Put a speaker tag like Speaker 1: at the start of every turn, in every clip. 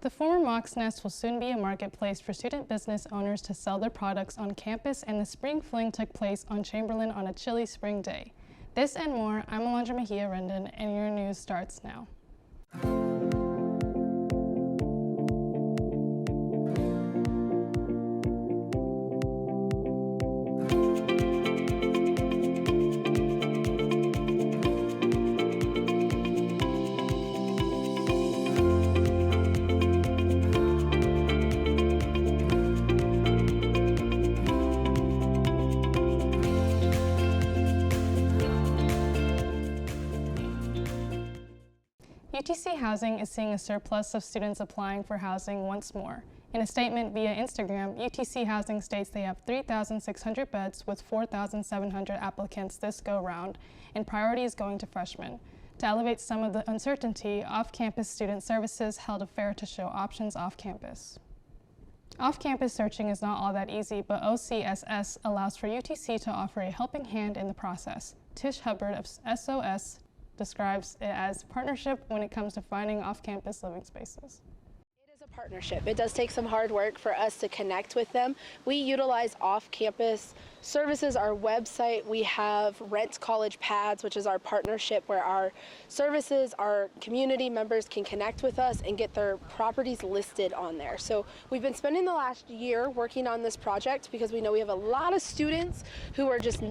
Speaker 1: The former Mocs Nest will soon be a marketplace for student business owners to sell their products on campus, and the Spring Fling took place on Chamberlain on a chilly spring day. This and more, I'm Alondra Mejia Rendon, and your news starts now. UTC Housing is seeing a surplus of students applying for housing once more. In a statement via Instagram, UTC Housing states they have 3,600 beds with 4,700 applicants this go-round, and priority is going to freshmen. To elevate some of the uncertainty, off-campus student services held a fair to show options off-campus. Off-campus searching is not all that easy, but OCSS allows for UTC to offer a helping hand in the process. Tish Hubbard of SOS describes it as partnership when it comes to finding off-campus living spaces.
Speaker 2: It is a partnership. It does take some hard work for us to connect with them. We utilize off-campus services, our website. We have Rent College Pads, which is our partnership where our services, our community members can connect with us and get their properties listed on there. So we've been spending the last year working on this project because we know we have a lot of students who are just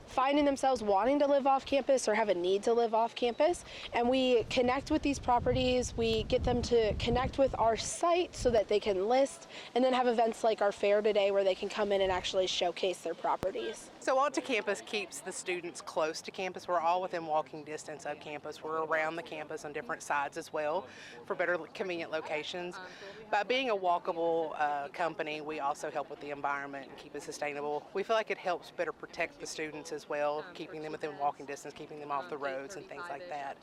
Speaker 2: finding themselves wanting to live off campus or have a need to live off campus, and we connect with these properties. We get them to connect with our site so that they can list, and then have events like our fair today where they can come in and actually showcase their properties.
Speaker 3: So Walk to Campus keeps the students close to campus. We're all within walking distance of campus. We're around the campus on different sides as well for better convenient locations. By being a walkable company, we also help with the environment and keep it sustainable. We feel like it helps better protect the students as well, keeping them within walking distance, keeping them off the roads and things like that.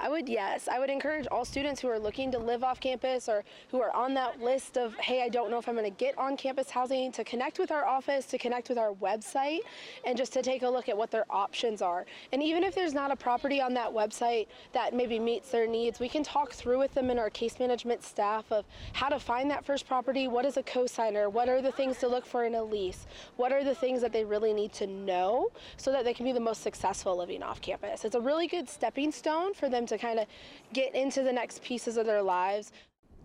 Speaker 2: I would encourage all students who are looking to live off campus or who are on that list of, hey, I don't know if I'm going to get on campus housing, to connect with our office, to connect with our website, and just to take a look at what their options are. And even if there's not a property on that website that maybe meets their needs, we can talk through with them in our case management staff of how to find that first property, what is a cosigner, what are the things to look for in a lease, what are the things that they really need to know so that they can be the most successful living off campus. It's a really good stepping stone for them to kind of get into the next pieces of their lives.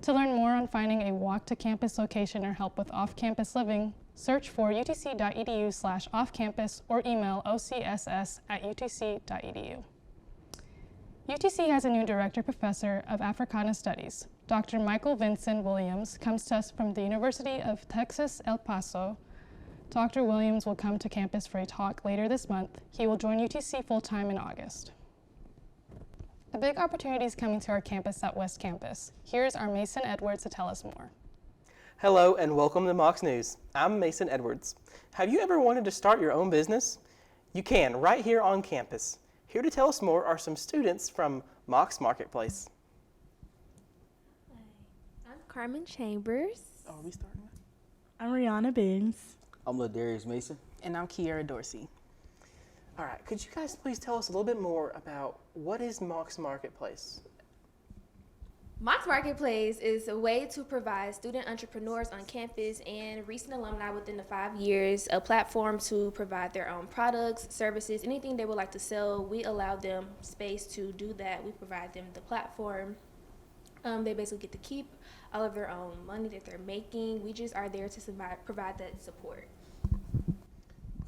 Speaker 1: To learn more on finding a walk-to-campus location or help with off-campus living, search for utc.edu/offcampus or email ocss@utc.edu. UTC has a new director professor of Africana Studies. Dr. Michael Vincent Williams comes to us from the University of Texas, El Paso. Dr. Williams will come to campus for a talk later this month. He will join UTC full-time in August. A big opportunity is coming to our campus at West Campus. Here's our Mason Edwards to tell us more.
Speaker 4: Hello and welcome to Mocs News. I'm Mason Edwards. Have you ever wanted to start your own business? You can, right here on campus. Here to tell us more are some students from Mocs Marketplace.
Speaker 5: Hi, I'm Carmen Chambers.
Speaker 4: Oh, are we starting?
Speaker 6: I'm Rihanna Biggs.
Speaker 7: I'm Ladarius Mason.
Speaker 8: And I'm Kiara Dorsey.
Speaker 4: All right, could you guys please tell us a little bit more about what is Mocs Marketplace?
Speaker 5: Mocs Marketplace is a way to provide student entrepreneurs on campus and recent alumni within the 5 years a platform to provide their own products, services, anything they would like to sell. We allow them space to do that. We provide them the platform. They basically get to keep all of their own money that they're making. We just are there to provide that support.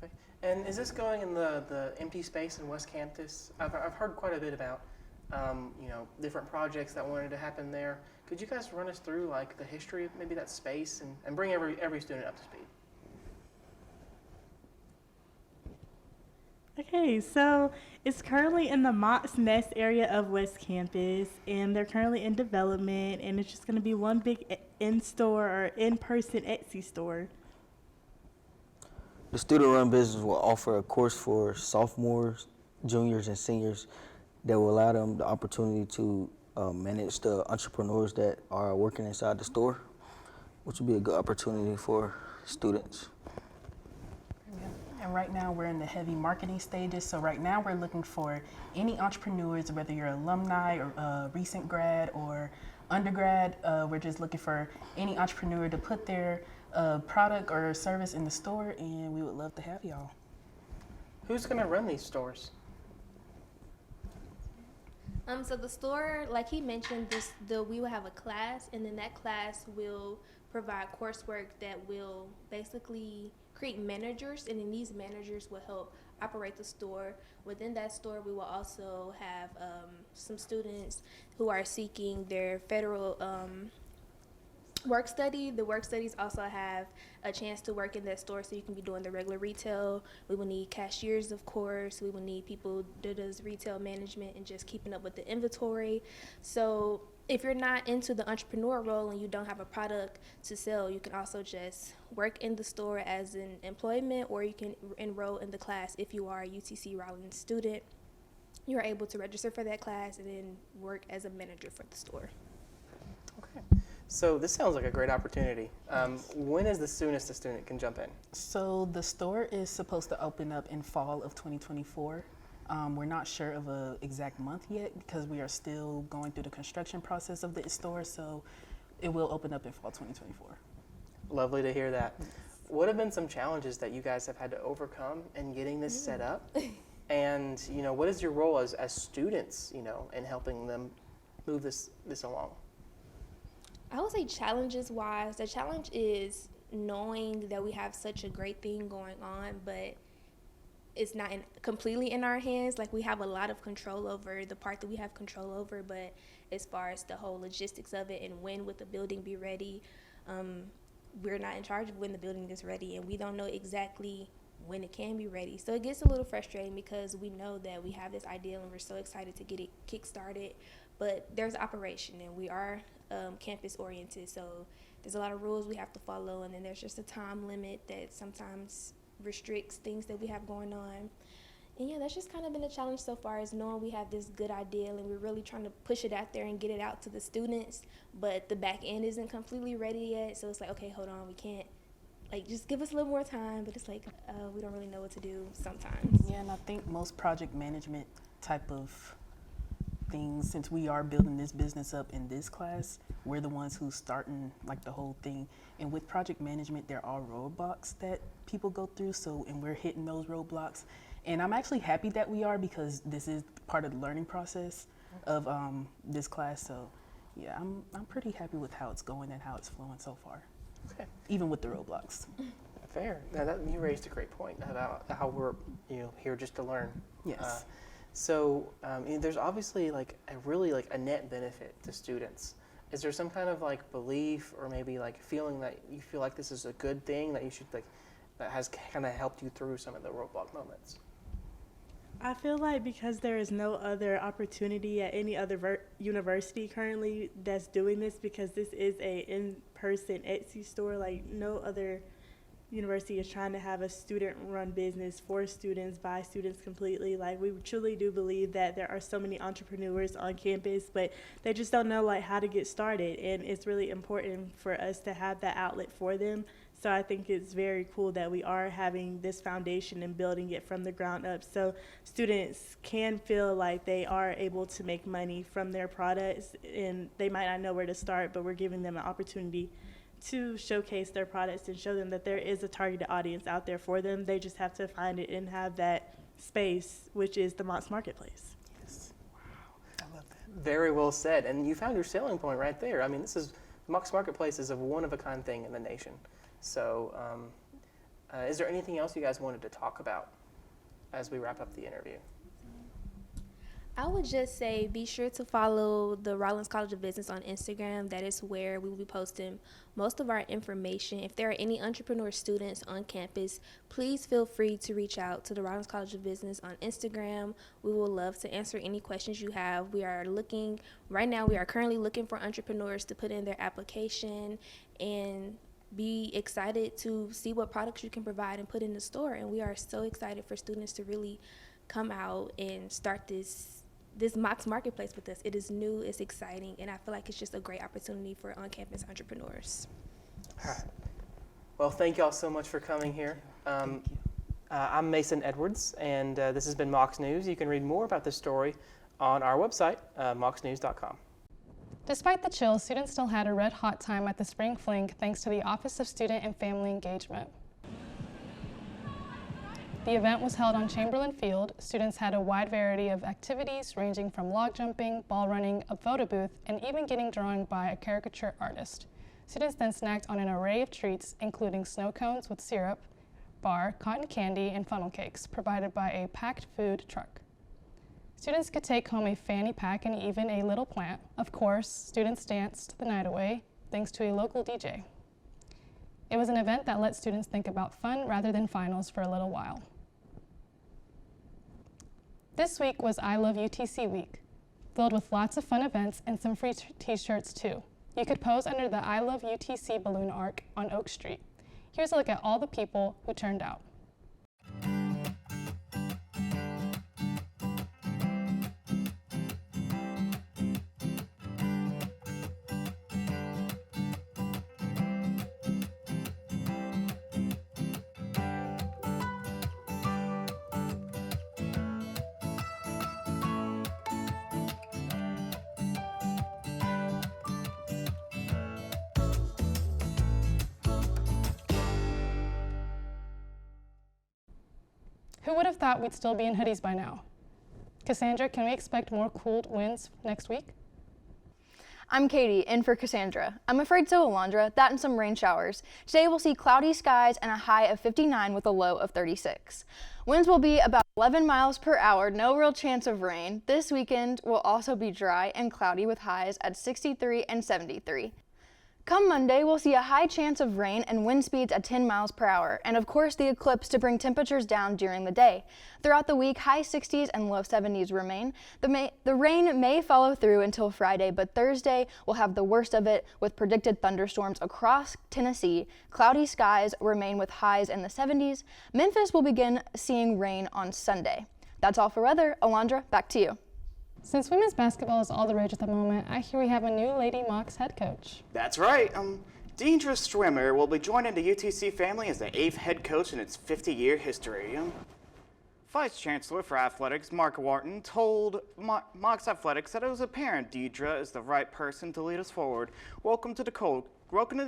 Speaker 4: Okay, and is this going in the empty space in West Campus? I've heard quite a bit about different projects that wanted to happen there. Could you guys run us through like the history of maybe that space and bring every student up to speed?
Speaker 6: Okay, so it's currently in the Mocs Nest area of West Campus, and they're currently in development, and it's just going to be one big in-store or in-person Etsy store.
Speaker 7: The student-run business will offer a course for sophomores, juniors, and seniors that will allow them the opportunity to manage the entrepreneurs that are working inside the store, which will be a good opportunity for students.
Speaker 8: And right now we're in the heavy marketing stages. So right now we're looking for any entrepreneurs, whether you're alumni or a recent grad or undergrad. We're just looking for any entrepreneur to put their product or service in the store, and we would love to have y'all.
Speaker 4: Who's going to run these stores?
Speaker 5: So the store, like he mentioned, we will have a class, and then that class will provide coursework that will basically create managers, and then these managers will help operate the store. Within that store, we will also have some students who are seeking their federal work study. The work studies also have a chance to work in that store, so you can be doing the regular retail. We will need cashiers, of course. We will need people that does retail management and just keeping up with the inventory. So if you're not into the entrepreneur role and you don't have a product to sell, you can also just work in the store as an employment, or you can enroll in the class if you are a UTC Rollins student. You're able to register for that class and then work as a manager for the store.
Speaker 4: Okay. So this sounds like a great opportunity. When is the soonest a student can jump in?
Speaker 8: So the store is supposed to open up in fall of 2024. We're not sure of an exact month yet because we are still going through the construction process of the store, so it will open up in fall 2024.
Speaker 4: Lovely to hear that. What have been some challenges that you guys have had to overcome in getting this set up? And, what is your role as students, in helping them move this along?
Speaker 5: I would say challenges-wise, the challenge is knowing that we have such a great thing going on, but it's not completely in our hands. Like, we have a lot of control over the part that we have control over, but as far as the whole logistics of it and when would the building be ready, we're not in charge of when the building is ready, and we don't know exactly when it can be ready. So it gets a little frustrating because we know that we have this ideal and we're so excited to get it kick-started, but there's operation, and we are campus oriented, so there's a lot of rules we have to follow, and then there's just a time limit that sometimes restricts things that we have going on. And yeah, that's just kind of been a challenge so far, is knowing we have this good idea and we're really trying to push it out there and get it out to the students, but the back end isn't completely ready yet. So it's like, okay, hold on, we can't, just give us a little more time, but it's like we don't really know what to do sometimes.
Speaker 8: Yeah, and I think most project management type of things, since we are building this business up in this class, we're the ones who's starting the whole thing. And with project management, there are roadblocks that people go through, and we're hitting those roadblocks. And I'm actually happy that we are, because this is part of the learning process of this class. So yeah, I'm pretty happy with how it's going and how it's flowing so far.
Speaker 4: Okay.
Speaker 8: Even with the roadblocks.
Speaker 4: Fair. Now you raised a great point about how we're here just to learn.
Speaker 8: Yes.
Speaker 4: So there's obviously a net benefit to students. Is there some kind of belief or maybe feeling that you feel like this is a good thing that you should that has kind of helped you through some of the roadblock moments?
Speaker 6: I feel like because there is no other opportunity at any other university currently that's doing this, because this is a in-person Etsy store, no other university is trying to have a student-run business for students, by students completely. We truly do believe that there are so many entrepreneurs on campus, but they just don't know how to get started, and it's really important for us to have that outlet for them. So I think it's very cool that we are having this foundation and building it from the ground up, so students can feel like they are able to make money from their products, and they might not know where to start, but we're giving them an opportunity to showcase their products and show them that there is a targeted audience out there for them. They just have to find it and have that space, which is the Mocs Marketplace.
Speaker 4: Yes. Wow. I love that. Very well said. And you found your selling point right there. I mean, Mocs Marketplace is a one-of-a-kind thing in the nation. So is there anything else you guys wanted to talk about as we wrap up the interview?
Speaker 5: I would just say be sure to follow the Rollins College of Business on Instagram. That is where we will be posting most of our information. If there are any entrepreneur students on campus, please feel free to reach out to the Rollins College of Business on Instagram. We will love to answer any questions you have. We are currently looking for entrepreneurs to put in their application, and be excited to see what products you can provide and put in the store. And we are so excited for students to really come out and start this Mocs Marketplace with us. It is new, it's exciting, and I feel like it's just a great opportunity for on-campus entrepreneurs.
Speaker 4: All right. Well, thank y'all so much for coming here.
Speaker 8: Thank you.
Speaker 4: I'm Mason Edwards, and this has been Mocs News. You can read more about this story on our website, mocsnews.com.
Speaker 1: Despite the chill, students still had a red-hot time at the Spring Fling thanks to the Office of Student and Family Engagement. The event was held on Chamberlain Field. Students had a wide variety of activities ranging from log jumping, ball running, a photo booth, and even getting drawn by a caricature artist. Students then snacked on an array of treats, including snow cones with syrup, bar, cotton candy, and funnel cakes, provided by a packed food truck. Students could take home a fanny pack and even a little plant. Of course, students danced the night away, thanks to a local DJ. It was an event that let students think about fun rather than finals for a little while. This week was I Love UTC week, filled with lots of fun events and some free t-shirts too. You could pose under the I Love UTC balloon arc on Oak Street. Here's a look at all the people who turned out. Who would have thought we'd still be in hoodies by now? Cassandra, can we expect more cool winds next week?
Speaker 9: I'm Katie, in for Cassandra. I'm afraid so, Alondra. That and some rain showers. Today we'll see cloudy skies and a high of 59 with a low of 36. Winds will be about 11 miles per hour, no real chance of rain. This weekend will also be dry and cloudy with highs at 63 and 73. Come Monday, we'll see a high chance of rain and wind speeds at 10 miles per hour, and of course the eclipse to bring temperatures down during the day. Throughout the week, high 60s and low 70s remain. The rain may follow through until Friday, but Thursday will have the worst of it with predicted thunderstorms across Tennessee. Cloudy skies remain with highs in the 70s. Memphis will begin seeing rain on Sunday. That's all for weather. Alondra, back to you.
Speaker 1: Since women's basketball is all the rage at the moment, I hear we have a new Lady Mocs head coach.
Speaker 10: That's right. Deandra Swimmer will be joining the UTC family as the 8th head coach in its 50-year history. Vice Chancellor for Athletics, Mark Wharton, told Mocs Athletics that it was apparent Deandra is the right person to lead us forward. Welcome to the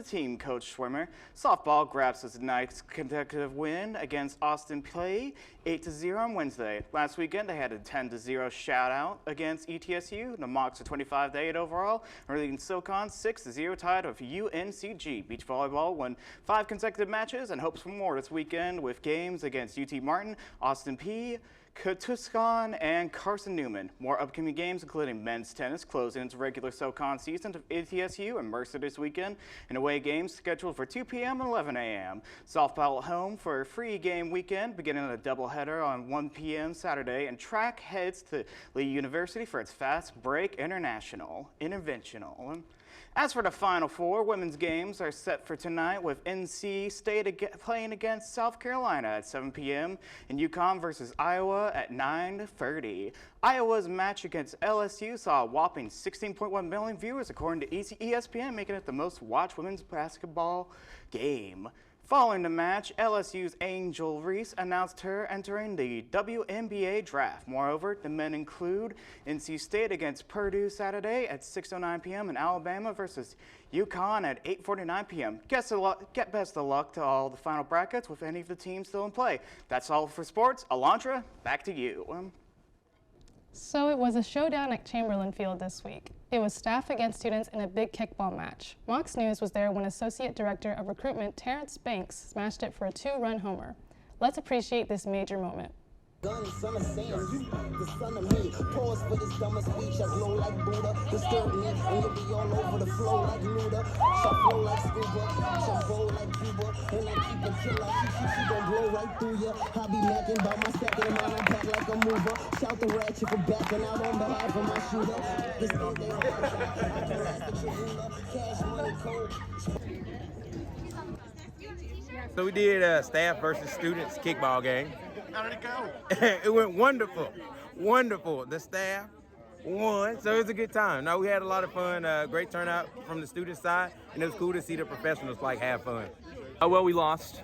Speaker 10: team, Coach Swimmer. Softball grabs its ninth consecutive win against Austin Peay, 8-0 on Wednesday. Last weekend, they had a 10-0 shout-out against ETSU. The Mocs are 25-8 overall, and leading SoCon 6-0 tied with UNCG. Beach volleyball won 5 consecutive matches and hopes for more this weekend with games against UT Martin, Austin Peay, Tuscon, and Carson Newman. More upcoming games, including men's tennis, closing its regular SoCon season to ETSU and Mercer this weekend, and away games scheduled for 2 p.m. and 11 a.m. Softball at home for a free game weekend, beginning a doubleheader on 1 p.m. Saturday, and track heads to Lee University for its Fast Break Interventional. As for the Final Four, women's games are set for tonight with NC State playing against South Carolina at 7 p.m. and UConn versus Iowa at 9:30. Iowa's match against LSU saw a whopping 16.1 million viewers according to ESPN, making it the most watched women's basketball game. Following the match, LSU's Angel Reese announced her entering the WNBA draft. Moreover, the men include NC State against Purdue Saturday at 6:09 p.m. and Alabama versus UConn at 8:49 p.m. Best of luck to all the final brackets with any of the teams still in play. That's all for sports. Alondra, back to you.
Speaker 1: So it was a showdown at Chamberlain Field this week. It was staff against students in a big kickball match. Mocs News was there when Associate Director of Recruitment Terrence Banks smashed it for a 2-run homer. Let's appreciate this major moment.
Speaker 11: Son of Sam, you the son of me. Pause for this dumber speech. I glow like Buddha. Disturb me, and you'll be all over the flow like Luda. Shuffle like Scuba, shuffle like Cuba. And I keep it chill like she gon' blow right through ya. I be macking about my second amount. I pack like a mover. Shout the ratchet for backing out on behalf of my shooter. This thing they cash money cold.
Speaker 12: So we did staff versus students kickball game.
Speaker 10: How did it go?
Speaker 12: It went wonderful, wonderful. The staff won, so it was a good time. No, we had a lot of fun, great turnout from the student side, and it was cool to see the professionals have fun.
Speaker 13: Well, we lost.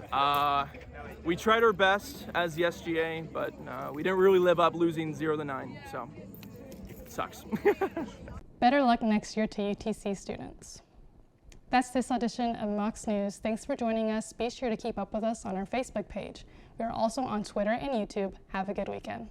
Speaker 13: We tried our best as the SGA, but we didn't really live up, losing 0-9, so it sucks.
Speaker 1: Better luck next year to UTC students. That's this edition of Mocs News. Thanks for joining us. Be sure to keep up with us on our Facebook page. We are also on Twitter and YouTube. Have a good weekend.